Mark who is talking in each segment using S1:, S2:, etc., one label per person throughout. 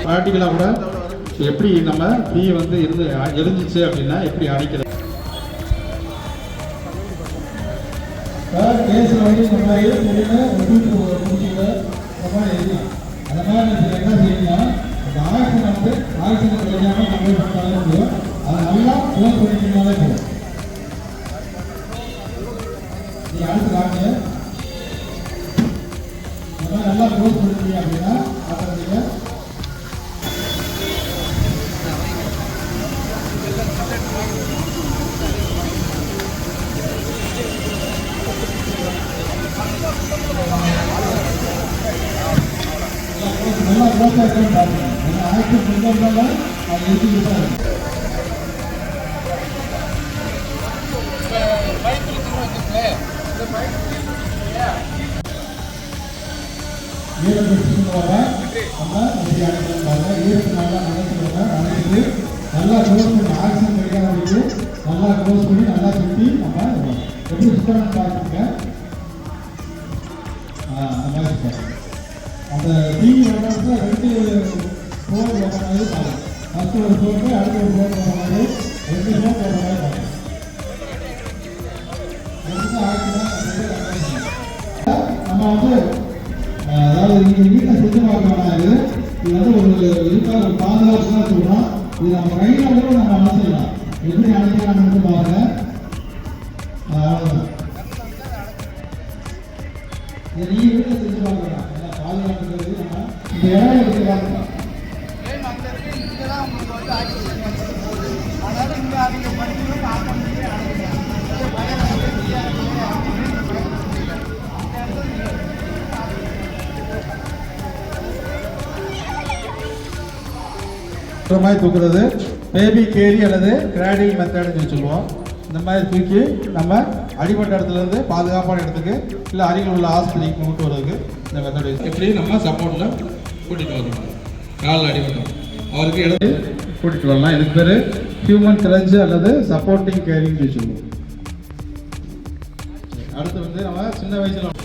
S1: ப்ராக்டிக்கலாக கூட எப்படி நம்ம தீ வந்து இருந்து எரிஞ்சிச்சு அப்படின்னா எப்படி அணைக்கிறது. கேஸில் வந்து இந்த மாதிரி முடிச்சுக்க இந்த மாதிரி எரியும். அந்த மாதிரி என்ன செய்யணும்னா அந்த ஆக்சிஜன் வந்து ஆக்சிஜன் கிடைக்காம கம்ப்ளீட் பண்ணாலே முடியும். அதை நல்லா க்ளோஸ் பண்ணிக்கணும்னாலே போதும். நீங்கள் அடுத்து வாங்க இந்த மாதிரி நல்லா க்ளோஸ் பண்ணிட்டீங்க அப்படின்னா அப்புறம் நீங்கள் நல்லா க்ளோஸாக இருக்குன்னு பாருங்க. ஏன்னா ஆக்சிஜன் பண்ணுறதுனால அது எடுத்துக்கிட்டு தான் இருக்கும். நல்லா க்ளோஸ் பண்ணி ஆக்சிஜன் கிடைக்காத நல்லா க்ளோஸ் பண்ணி நல்லா சுற்றி நம்ம எப்படி சுத்தம் பார்த்துங்க. அந்த மாதிரி அந்த டிவி விளையாடுறதுல 2 ஃபோன் போடுற மாதிரி பார்க்கணும். ஃபஸ்ட்டு ஒரு ஃபோனு அடுத்த ஒரு ஃபோன் போடுற மாதிரி 2 ஃபோன் போடுற மாதிரி பார்க்கணும். நம்ம வந்து அதாவது நீங்கள் வீட்டில் செஞ்சு பார்க்கலாம். இது வந்து ஒரு இதுக்காக ஒரு பாதுகாப்பு தான் சொல்கிறோம். இது நம்ம கையில் கூட நம்ம அணைச்சிடலாம். எப்படி அணைக்கலாம்னு பாருங்க. அவ்வளோதான். இதை நீங்கள் வீட்டில் செஞ்சு பார்க்கலாம். பாதுகாப்புங்கிறது நம்ம இந்த இடம் எடுத்து பார்க்கலாம். மாதிரி தூக்குறது பேபி கேரி அல்லது கிராடில் மெத்தட்னு சொல்லுவோம். இந்த மாதிரி தூக்கி நம்ம அடிபட்ட இடத்துலேருந்து பாதுகாப்பான இடத்துக்கு இல்லை அருகில் உள்ள ஆஸ்பத்திரிக்கு கொண்டு வரதுக்கு இந்த மெத்தட் எப்படி நம்ம சப்போர்ட்டில் கூட்டிகிட்டு வரணும். காலில் அடிபட்டோம் அவருக்கு இடத்து கூட்டிகிட்டு வரலாம். இதுக்கு பேர் ஹியூமன் கிரன்ச் அல்லது சப்போர்ட்டிங் கேரிங்னு சொல்லுவோம். அடுத்து வந்து நம்ம சின்ன வயசில்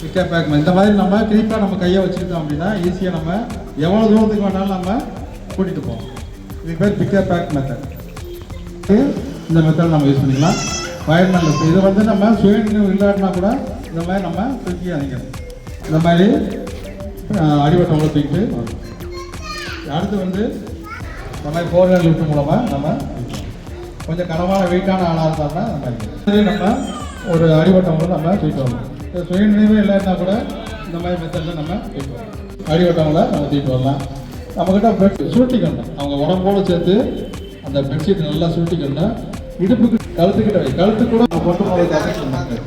S1: பிக்கப் பேக் இந்த மாதிரி நம்ம கிரிப்பாக நம்ம கையை வச்சுக்கிட்டோம் அப்படின்னா ஈஸியாக நம்ம எவ்வளோ தூரத்துக்கு வேணாலும் நம்ம கூட்டிகிட்டு போவோம். இதுக்கு பேர் பிக்கப் பேக் மெத்தட். இந்த மெத்தட் நம்ம யூஸ் பண்ணிக்கலாம். வயர்மேனில் இது வந்து நம்ம சுயநினைவு இல்லாட்டினா கூட இந்த மாதிரி நம்ம தூக்கி அணைக்கணும். இந்த மாதிரி அடிவட்டங்களை தூக்கிட்டு அடுத்து வந்து இந்த மாதிரி 4 ஹேண்ட் லிஃப்ட் மூலமாக நம்ம கொஞ்சம் கனமான வெயிட்டான ஆளாக இருந்தாங்கன்னா அந்த மாதிரி நம்ம ஒரு அடிவட்டங்களை நம்ம தூக்கிட்டு வரலாம். சுயநினைவே இல்லாட்டினா கூட இந்த மாதிரி மெத்தடில் நம்ம தூக்கிட்டு வரலாம். அடிவட்டங்களை நம்ம தூக்கிட்டு வரலாம். நம்மக்கிட்ட பெட் சுருட்டிக்கணும். அவங்க உடம்போடு சேர்த்து அந்த பெட்ஷீட் நல்லா சுருட்டிக்கணும். இடுப்புக்கு கழுத்துக்கிட்ட கழுத்து கூட கொண்டு போகிறது.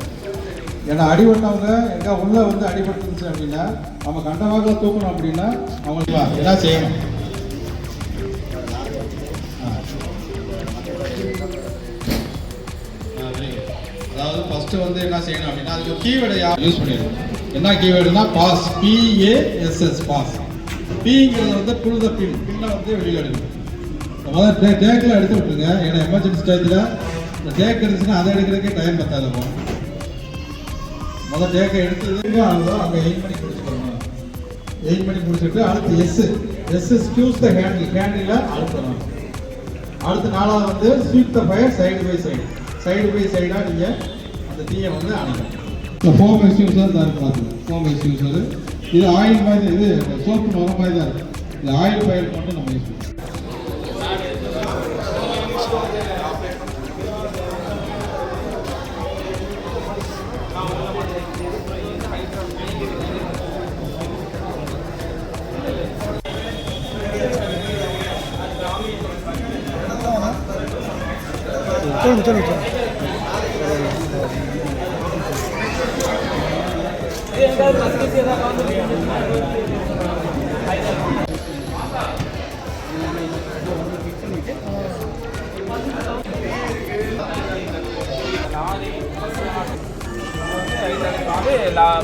S1: ஏன்னா அடிபட்டவங்க எங்கே உள்ளே வந்து அடிபட்டுருந்துச்சு அப்படின்னா நம்ம கண்ட வாக்கில் தூக்கணும் அப்படின்னா அவங்களுக்கு என்ன செய்யணும். அதாவது ஃபஸ்ட்டு வந்து என்ன செய்யணும் அப்படின்னா அதுக்கு கீவேர்டை யூஸ் பண்ணிடணும். என்ன கீவேர்டுனா பாஸ், PASS பாஸ். பீங்கிறது வந்து புல் த பின், பின்னை வந்து வெளியில் எடுக்கணும். முதல்ல டேக்கில் எடுத்து விட்டுருங்க. ஏன்னா எமர்ஜென்சி டயத்தில் இந்த டேக் எடுத்துச்சுன்னா அதை எடுக்கிறதுக்கே டைம் பத்தாது. முதல் டேக்கை எடுத்து அங்கே எயிட் பண்ணி பிடிச்சிக்கணும். எயிட் பண்ணி பிடிச்சிட்டு அடுத்து எஸ் ஸ்கியூஸ் த ஹேண்டில் அழுத்தணும். அடுத்து 4வது வந்து sweep the fire side by சைடாக நீங்கள் அந்த தீயை வந்து அணைக்கணும். இந்த ஃபோம் எக்ஸ்டிங்யூஷர் தான் இருக்கு பார்த்துங்க. ஃபோம் எக்ஸ்டிங்யூஷர் இது ஆயில் மாதிரி, இது சோப்பு நுர மாதிரி தான் இருக்குது. இது ஆயில் ஃபயர் மட்டும் நம்ம யூஸ் பண்ணுவோம்.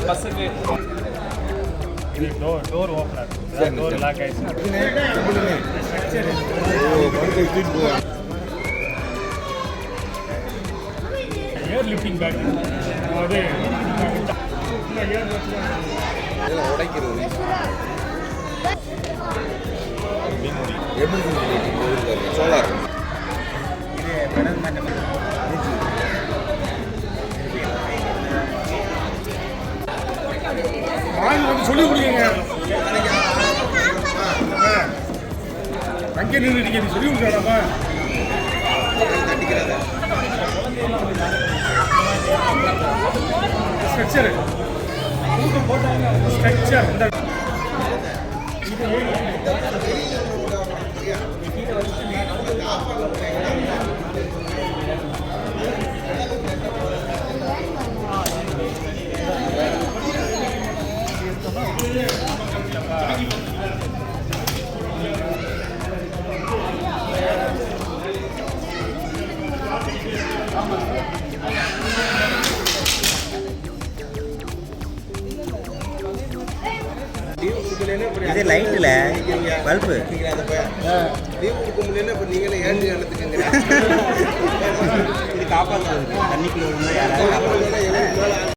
S2: பஸ்ஸுக்கு டோர் ஓப்பனர், டோர் லாக் ஆயிடுச்சு. ஏர் லிஃப்டிங் பேக் அது உடைக்கிறது.
S3: சோலார்
S2: வந்து சொல்லி கொடுங்க. அங்கே நின்று நீங்க சொல்லி கொடுக்கலாமா? ஸ்ட்ரக்சர் ஸ்ட்ரக்சர் இந்த
S4: இது லைட்டில் பல்பு இது காப்பாற்றுறது தண்ணிக்குள்ள யாராவது